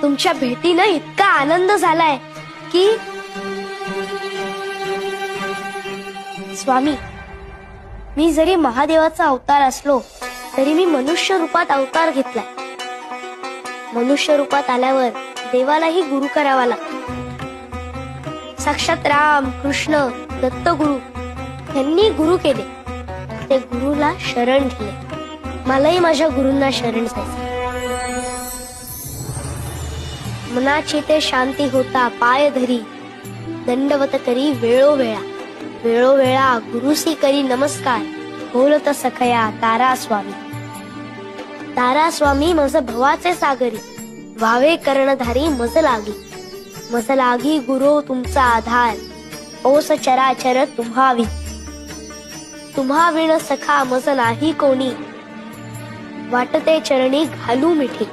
तुमच्या भेटीनं इतका आनंद झालाय की स्वामी, मी जरी महादेवाचा अवतार असलो तरी मी मनुष्य रूपात अवतार घेतलाय. मनुष्य रूपात आल्यावर देवालाही गुरु करावा लागतो. साक्षात राम, कृष्ण, दत्तगुरु यांनी गुरु केले. ते गुरुला शरण गेले. मलाही माझ्या गुरूंना शरण जायचं. मनाची ते शांती होता पाय धरी, दंडवत करी वेळोवेळा. वेळोवेळा गुरुसी करी नमस्कार, बोलत सखया तारा स्वामी. तारा स्वामी मज भवाचे सागरी, व्हावे कर्णधारी मज लागी. मज लागी गुरु तुमचा आधार, ओस चराचर तुम्हावी. तुम्हा विण सखा मज नाही कोणी, वाटते चरणी घालू मिठी.